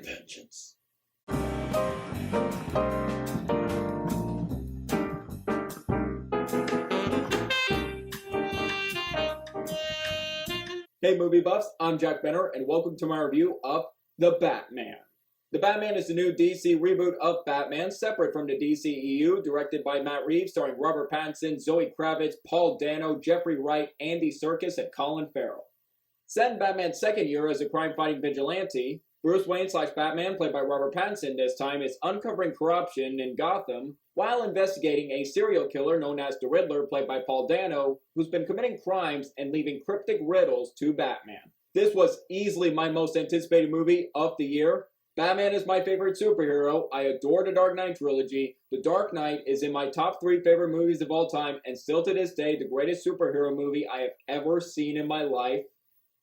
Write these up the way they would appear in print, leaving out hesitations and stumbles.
vengeance. Hey movie buffs, I'm Jack Benner, and welcome to my review of The Batman. The Batman is the new DC reboot of Batman, separate from the DCEU, directed by Matt Reeves, starring Robert Pattinson, Zoe Kravitz, Paul Dano, Jeffrey Wright, Andy Serkis, and Colin Farrell. Set in Batman's second year as a crime-fighting vigilante, Bruce Wayne / Batman, played by Robert Pattinson this time, is uncovering corruption in Gotham while investigating a serial killer known as the Riddler, played by Paul Dano, who's been committing crimes and leaving cryptic riddles to Batman. This was easily my most anticipated movie of the year. Batman is my favorite superhero. I adore the Dark Knight trilogy. The Dark Knight is in my top 3 favorite movies of all time, and still to this day, the greatest superhero movie I have ever seen in my life.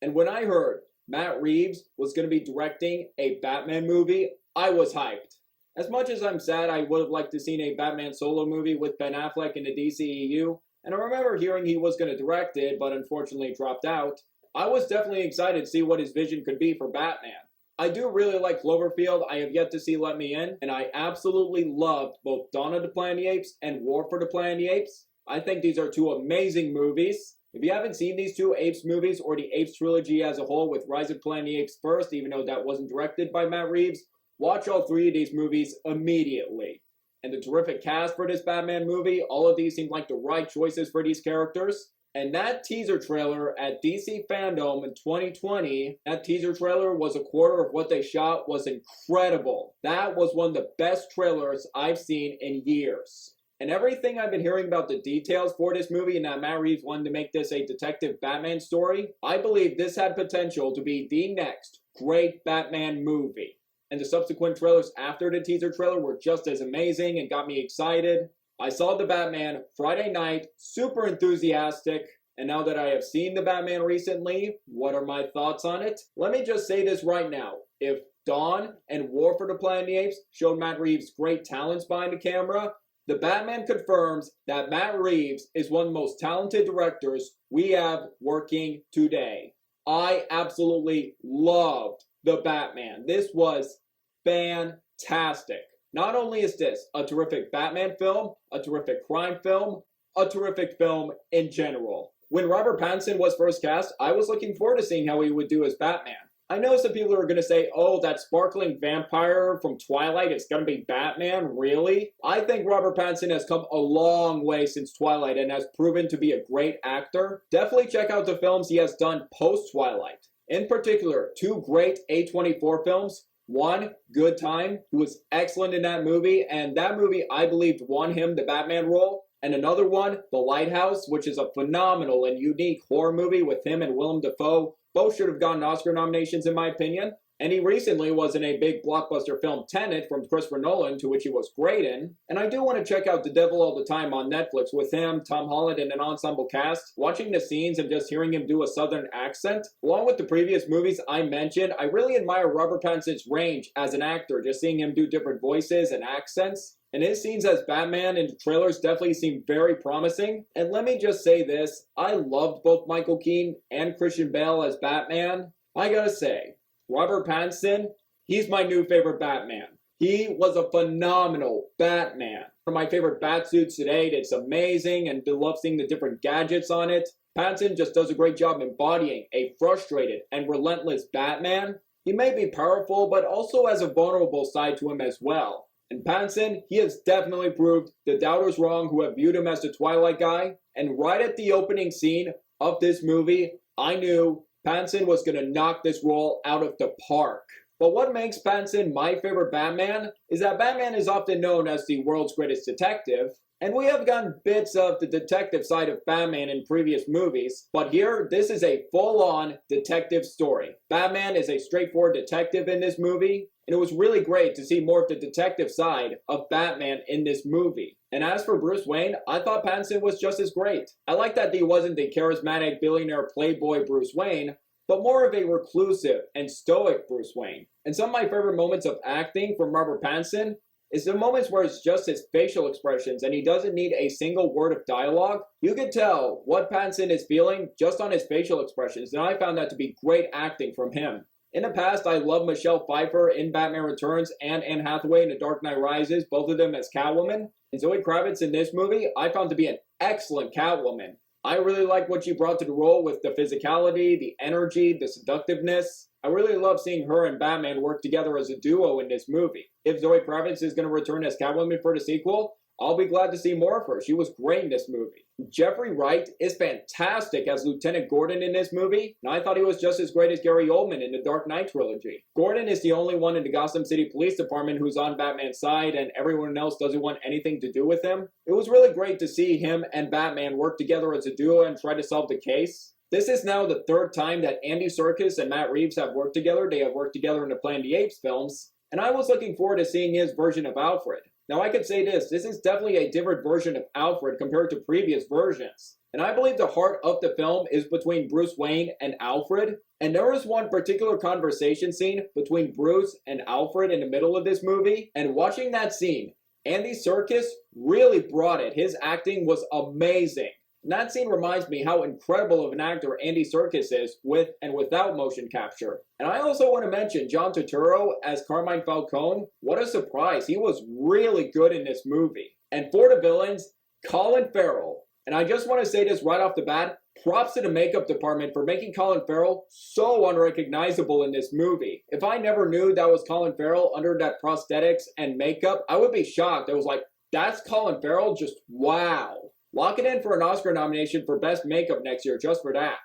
And when I heard Matt Reeves was going to be directing a Batman movie, I was hyped. As much as I'm sad I would have liked to seen a Batman solo movie with Ben Affleck in the DCEU, and I remember hearing he was going to direct it, but unfortunately dropped out, I was definitely excited to see what his vision could be for Batman. I do really like Cloverfield. I have yet to see Let Me In, and I absolutely loved both Dawn of the Planet of the Apes and War for the Planet of the Apes. I think these are 2 amazing movies. If you haven't seen these 2 Apes movies, or the Apes trilogy as a whole, with Rise of the Planet of the Apes first, even though that wasn't directed by Matt Reeves, watch all 3 of these movies immediately. And the terrific cast for this Batman movie, all of these seem like the right choices for these characters. And that teaser trailer at DC Fandom in 2020, that teaser trailer was a quarter of what they shot, was incredible. That was one of the best trailers I've seen in years. And everything I've been hearing about the details for this movie, and that Matt Reeves wanted to make this a detective Batman story, I believe this had potential to be the next great Batman movie. And the subsequent trailers after the teaser trailer were just as amazing and got me excited. I saw The Batman Friday night, super enthusiastic, and now that I have seen The Batman recently, what are my thoughts on it? Let me just say this right now. If Dawn and War for the Planet of the Apes showed Matt Reeves' great talents behind the camera, The Batman confirms that Matt Reeves is one of the most talented directors we have working today. I absolutely loved The Batman. This was fantastic. Not only is this a terrific Batman film, a terrific crime film, a terrific film in general. When Robert Pattinson was first cast, I was looking forward to seeing how he would do as Batman. I know some people are going to say, oh, that sparkling vampire from Twilight is going to be Batman, really? I think Robert Pattinson has come a long way since Twilight and has proven to be a great actor. Definitely check out the films he has done post-Twilight. In particular, 2 great A24 films. One, Good Time, who was excellent in that movie, and that movie, I believed, won him the Batman role. And another one, The Lighthouse, which is a phenomenal and unique horror movie with him and Willem Dafoe. Both should have gotten Oscar nominations, in my opinion. And he recently was in a big blockbuster film, Tenet, from Christopher Nolan, to which he was great in. And I do want to check out The Devil All the Time on Netflix with him, Tom Holland, and an ensemble cast. Watching the scenes and just hearing him do a southern accent, along with the previous movies I mentioned, I really admire Robert Pattinson's range as an actor, just seeing him do different voices and accents. And his scenes as Batman in the trailers definitely seem very promising. And let me just say this, I loved both Michael Keaton and Christian Bale as Batman. I gotta say, Robert Pattinson, he's my new favorite Batman. He was a phenomenal Batman. One of my favorite Batsuits to date. It's amazing, and I love seeing the different gadgets on it. Pattinson just does a great job embodying a frustrated and relentless Batman. He may be powerful, but also has a vulnerable side to him as well. And Pattinson, he has definitely proved the doubters wrong who have viewed him as the Twilight guy. And right at the opening scene of this movie, I knew Pattinson was going to knock this role out of the park. But what makes Pattinson my favorite Batman is that Batman is often known as the world's greatest detective, and we have gotten bits of the detective side of Batman in previous movies, but here, this is a full-on detective story. Batman is a straightforward detective in this movie, and it was really great to see more of the detective side of Batman in this movie. And as for Bruce Wayne, I thought Pattinson was just as great. I like that he wasn't the charismatic billionaire playboy Bruce Wayne, but more of a reclusive and stoic Bruce Wayne. And some of my favorite moments of acting from Robert Pattinson is the moments where it's just his facial expressions and he doesn't need a single word of dialogue. You can tell what Pattinson is feeling just on his facial expressions, and I found that to be great acting from him. In the past, I loved Michelle Pfeiffer in Batman Returns and Anne Hathaway in The Dark Knight Rises, both of them as Catwoman. And Zoe Kravitz in this movie, I found to be an excellent Catwoman. I really like what she brought to the role with the physicality, the energy, the seductiveness. I really love seeing her and Batman work together as a duo in this movie. If Zoe Kravitz is going to return as Catwoman for the sequel, I'll be glad to see more of her. She was great in this movie. Jeffrey Wright is fantastic as Lieutenant Gordon in this movie, and I thought he was just as great as Gary Oldman in the Dark Knight trilogy. Gordon is the only one in the Gotham City Police Department who's on Batman's side, and everyone else doesn't want anything to do with him. It was really great to see him and Batman work together as a duo and try to solve the case. This is now the third time that Andy Serkis and Matt Reeves have worked together. They have worked together in the Planet of the Apes films, and I was looking forward to seeing his version of Alfred. Now I could say this is definitely a different version of Alfred compared to previous versions. And I believe the heart of the film is between Bruce Wayne and Alfred. And there is one particular conversation scene between Bruce and Alfred in the middle of this movie. And watching that scene, Andy Serkis really brought it. His acting was amazing. And that scene reminds me how incredible of an actor Andy Serkis is with and without motion capture. And I also want to mention John Turturro as Carmine Falcone. What a surprise. He was really good in this movie. And for the villains, Colin Farrell. And I just want to say this right off the bat. Props to the makeup department for making Colin Farrell so unrecognizable in this movie. If I never knew that was Colin Farrell under that prosthetics and makeup, I would be shocked. I was like, that's Colin Farrell? Just wow. Lock it in for an Oscar nomination for Best Makeup next year just for that.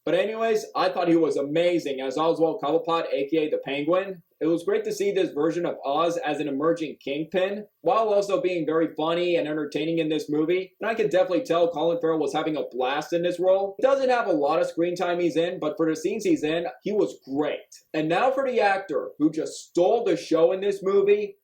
But anyways, I thought he was amazing as Oswald Cobblepot, aka the Penguin. It was great to see this version of Oz as an emerging kingpin, while also being very funny and entertaining in this movie. And I can definitely tell Colin Farrell was having a blast in this role. He doesn't have a lot of screen time he's in, but for the scenes he's in, he was great. And now for the actor who just stole the show in this movie,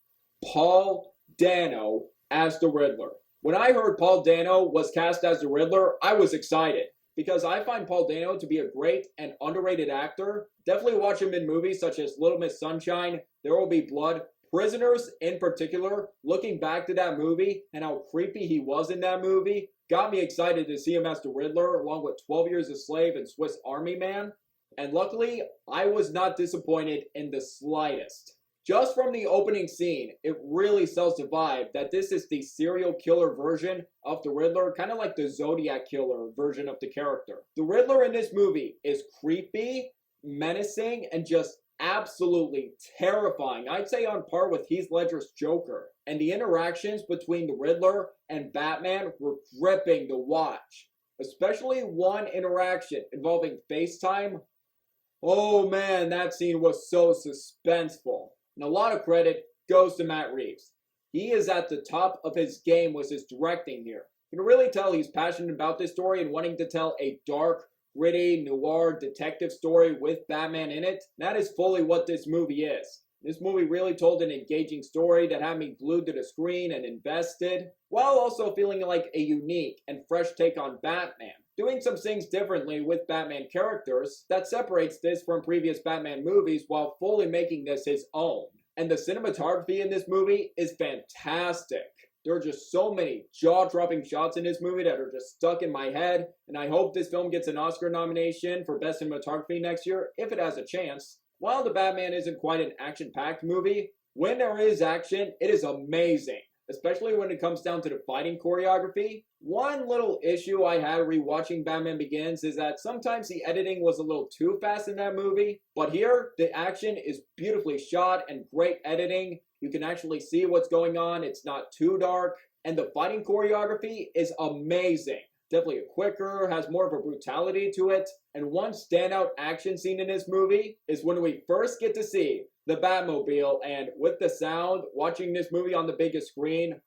Paul Dano as the Riddler. When I heard Paul Dano was cast as the Riddler, I was excited because I find Paul Dano to be a great and underrated actor. Definitely watch him in movies such as Little Miss Sunshine, There Will Be Blood, Prisoners in particular. Looking back to that movie and how creepy he was in that movie got me excited to see him as the Riddler along with 12 Years a Slave and Swiss Army Man. And luckily, I was not disappointed in the slightest. Just from the opening scene, it really sells the vibe that this is the serial killer version of the Riddler, kind of like the Zodiac killer version of the character. The Riddler in this movie is creepy, menacing, and just absolutely terrifying. I'd say on par with Heath Ledger's Joker. And the interactions between the Riddler and Batman were gripping to watch. Especially one interaction involving FaceTime. Oh man, that scene was so suspenseful. And a lot of credit goes to Matt Reeves. He is at the top of his game with his directing here. You can really tell he's passionate about this story and wanting to tell a dark, gritty, noir detective story with Batman in it. That is fully what this movie is. This movie really told an engaging story that had me glued to the screen and invested, while also feeling like a unique and fresh take on Batman. Doing some things differently with Batman characters that separates this from previous Batman movies while fully making this his own. And the cinematography in this movie is fantastic. There are just so many jaw-dropping shots in this movie that are just stuck in my head, and I hope this film gets an Oscar nomination for Best Cinematography next year, if it has a chance. While The Batman isn't quite an action-packed movie, when there is action, it is amazing. Especially when it comes down to the fighting choreography. One little issue I had rewatching Batman Begins is that sometimes the editing was a little too fast in that movie. But here, the action is beautifully shot and great editing. You can actually see what's going on. It's not too dark. And the fighting choreography is amazing. Definitely quicker, has more of a brutality to it. And one standout action scene in this movie is when we first get to see the Batmobile, and with the sound, watching this movie on the biggest screen,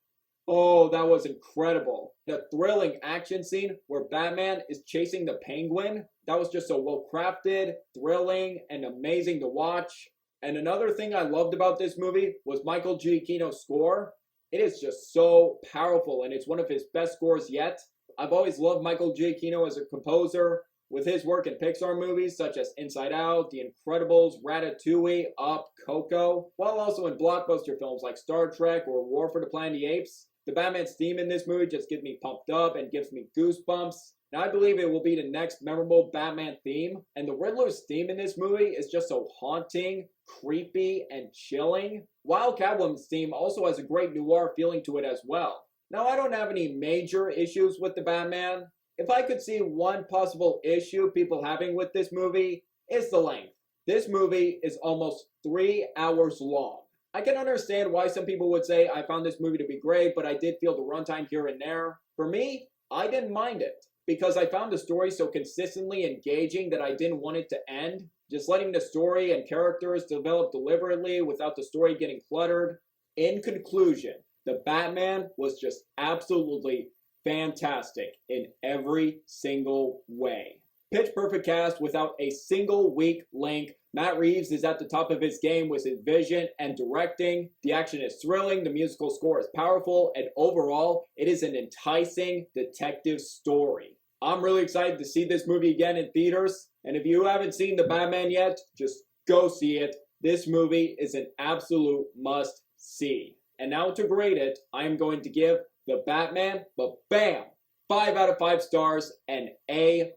oh, that was incredible. The thrilling action scene where Batman is chasing the Penguin, that was just so well crafted, thrilling, and amazing to watch. And another thing I loved about this movie was Michael Giacchino's score. It is just so powerful, and it's one of his best scores yet. I've always loved Michael Giacchino as a composer. With his work in Pixar movies such as Inside Out, The Incredibles, Ratatouille, Up, Coco, while also in blockbuster films like Star Trek or War for the Planet of the Apes, The Batman's theme in this movie just gets me pumped up and gives me goosebumps. And I believe it will be the next memorable Batman theme. And the Riddler's theme in this movie is just so haunting, creepy, and chilling. While Catwoman's theme also has a great noir feeling to it as well. Now, I don't have any major issues with the Batman. If I could see one possible issue people having with this movie, it's the length. This movie is almost 3 hours long. I can understand why some people would say I found this movie to be great, but I did feel the runtime here and there. For me, I didn't mind it because I found the story so consistently engaging that I didn't want it to end. Just letting the story and characters develop deliberately without the story getting cluttered. In conclusion, the Batman was just absolutely fantastic in every single way. Pitch perfect cast without a single weak link. Matt Reeves is at the top of his game with his vision and directing. The action is thrilling, the musical score is powerful, and overall, it is an enticing detective story. I'm really excited to see this movie again in theaters, and if you haven't seen The Batman yet, just go see it. This +movie is an absolute must-see. And now to grade it, I am going to give The Batman, bam, 5 out of 5 stars and A+.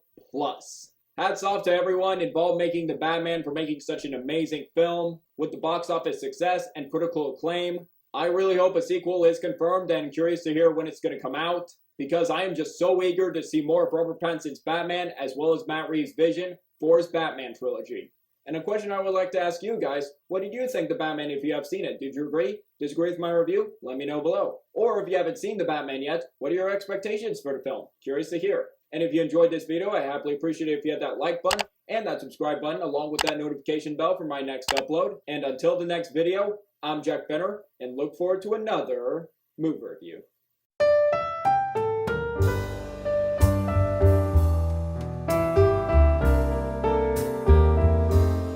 Hats off to everyone involved making The Batman for making such an amazing film. With the box office success and critical acclaim, I really hope a sequel is confirmed and curious to hear when it's going to come out, because I am just so eager to see more of Robert Pattinson's Batman as well as Matt Reeves' vision for his Batman trilogy. And a question I would like to ask you guys, what did you think The Batman if you have seen it? Did you agree? Disagree with my review? Let me know below. Or if you haven't seen The Batman yet, what are your expectations for the film? Curious to hear. And if you enjoyed this video, I happily appreciate it if you hit that like button and that subscribe button along with that notification bell for my next upload. And until the next video, I'm Jack Benner and look forward to another movie review.